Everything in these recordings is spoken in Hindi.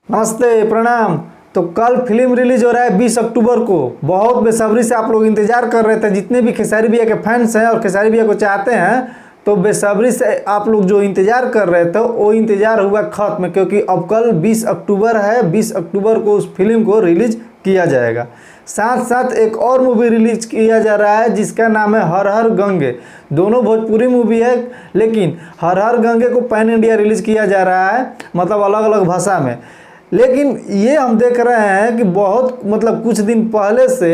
नमस्ते, प्रणाम। तो कल फिल्म रिलीज हो रहा है 20 अक्टूबर को। बहुत बेसब्री से आप लोग इंतजार कर रहे थे, जितने भी खेसारी भैया के फैंस हैं और खेसारी भैया को चाहते हैं, तो बेसब्री से आप लोग जो इंतजार कर रहे थे वो इंतजार हुआ खत्म, क्योंकि अब कल 20 अक्टूबर है। 20 अक्टूबर को उस फिल्म को रिलीज किया जाएगा। साथ साथ एक और मूवी रिलीज किया जा रहा है जिसका नाम है हर हर गंगे। दोनों भोजपुरी मूवी है, लेकिन हर हर गंगे को पैन इंडिया रिलीज किया जा रहा है, मतलब अलग अलग भाषा में। लेकिन ये हम देख रहे हैं कि बहुत कुछ दिन पहले से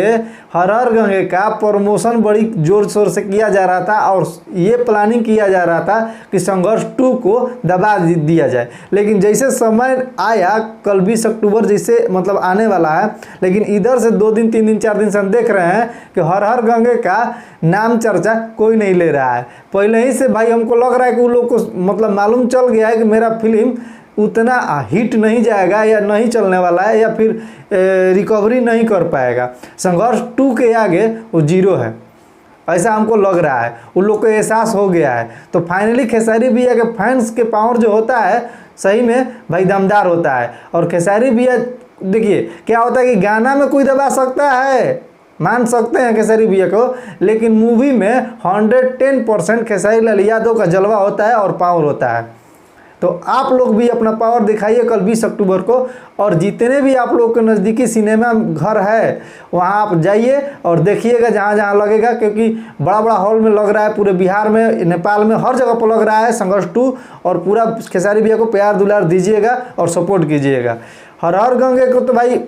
हर हर गंगे का प्रमोशन बड़ी जोर शोर से किया जा रहा था और ये प्लानिंग किया जा रहा था कि संघर्ष 2 को दबा दिया जाए। लेकिन जैसे समय आया, कल 20 अक्टूबर जैसे आने वाला है, लेकिन इधर से 2 दिन 3 दिन 4 दिन से हम देख रहे हैं कि हर हर गंगे का नाम चर्चा कोई नहीं ले रहा है। पहले ही से भाई हमको लग रहा है कि उन लोग को मालूम चल गया है कि मेरा फिल्म उतना हिट नहीं जाएगा या नहीं चलने वाला है, या फिर रिकवरी नहीं कर पाएगा। संघर्ष 2 के आगे वो जीरो है, ऐसा हमको लग रहा है। उन लोग को एहसास हो गया है। तो फाइनली खेसारी भैया के फैंस के पावर जो होता है सही में भाई दमदार होता है। और खेसारी भैया देखिए क्या होता है कि गाना में कोई दबा सकता है, मान सकते हैं खेसारी भैया को, लेकिन मूवी में 110% खेसारी लाल यादव का जलवा होता है और पावर होता है। तो आप लोग भी अपना पावर दिखाइए कल 20 अक्टूबर को। और जितने भी आप लोग के नज़दीकी सिनेमा घर है वहाँ आप जाइए और देखिएगा जहाँ जहाँ लगेगा, क्योंकि बड़ा बड़ा हॉल में लग रहा है, पूरे बिहार में, नेपाल में, हर जगह पर लग रहा है संघर्ष 2। और पूरा खेसारी भैया को प्यार दुलार दीजिएगा और सपोर्ट कीजिएगा। हर हर गंगे को तो भाई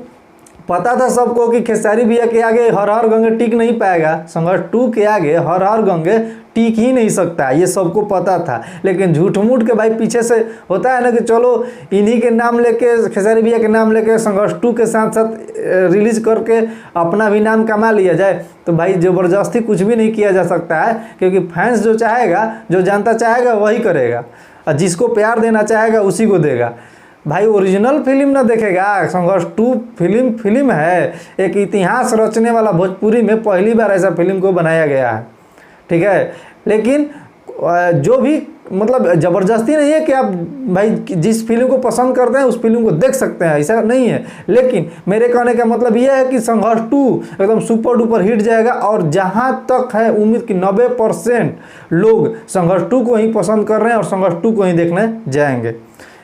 पता था सबको कि खेसारी भैया के आगे हर हर गंगे टिक नहीं पाएगा। संघर्ष 2 के आगे हर हर गंगे टिक ही नहीं सकता, ये सबको पता था। लेकिन झूठ मूठ के भाई पीछे से होता है ना कि चलो इन्हीं के नाम लेके, खेसारी भैया के नाम लेके संघर्ष 2 के साथ साथ रिलीज करके अपना भी नाम कमा लिया जाए। तो भाई ज़बरदस्ती कुछ भी नहीं किया जा सकता है, क्योंकि फैंस जो चाहेगा, जो जनता चाहेगा वही करेगा, और जिसको प्यार देना चाहेगा उसी को देगा। भाई ओरिजिनल फिल्म ना देखेगा। संघर्ष 2 फिल्म है, एक इतिहास रचने वाला भोजपुरी में पहली बार ऐसा फिल्म को बनाया गया है, ठीक है। लेकिन जो भी ज़बरदस्ती नहीं है कि आप भाई जिस फिल्म को पसंद करते हैं उस फिल्म को देख सकते हैं, ऐसा नहीं है। लेकिन मेरे कहने का मतलब यह है कि संघर्ष 2 एकदम सुपर डुपर हिट जाएगा। और जहां तक है उम्मीद कि 90% लोग संघर्ष 2 को ही पसंद कर रहे हैं और संघर्ष 2 को ही देखने जाएंगे।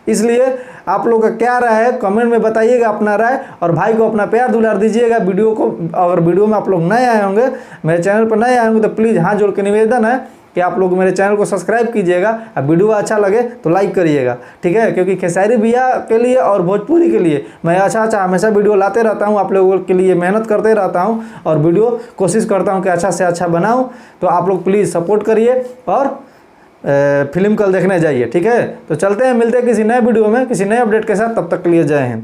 इसलिए आप लोग का क्या राय है कमेंट में बताइएगा अपना राय, और भाई को अपना प्यार दुलार दीजिएगा। वीडियो को, अगर वीडियो में आप लोग नए आए होंगे, मेरे चैनल पर नए आए होंगे, तो प्लीज़ हाथ जोड़ के निवेदन है कि आप लोग मेरे चैनल को सब्सक्राइब कीजिएगा। अब वीडियो अच्छा लगे तो लाइक करिएगा, ठीक है। क्योंकि खेसारी भैया के लिए और भोजपुरी के लिए मैं अच्छा हमेशा वीडियो लाते रहता हूँ, आप लोगों के लिए मेहनत करते रहता हूँ और वीडियो कोशिश करता हूँ कि अच्छा से अच्छा बनाऊँ। तो आप लोग प्लीज़ सपोर्ट करिए और फिल्म कल देखने जाइए, ठीक है। तो चलते हैं, मिलते हैं किसी नए वीडियो में किसी नए अपडेट के साथ। तब तक के लिए जय हिंद।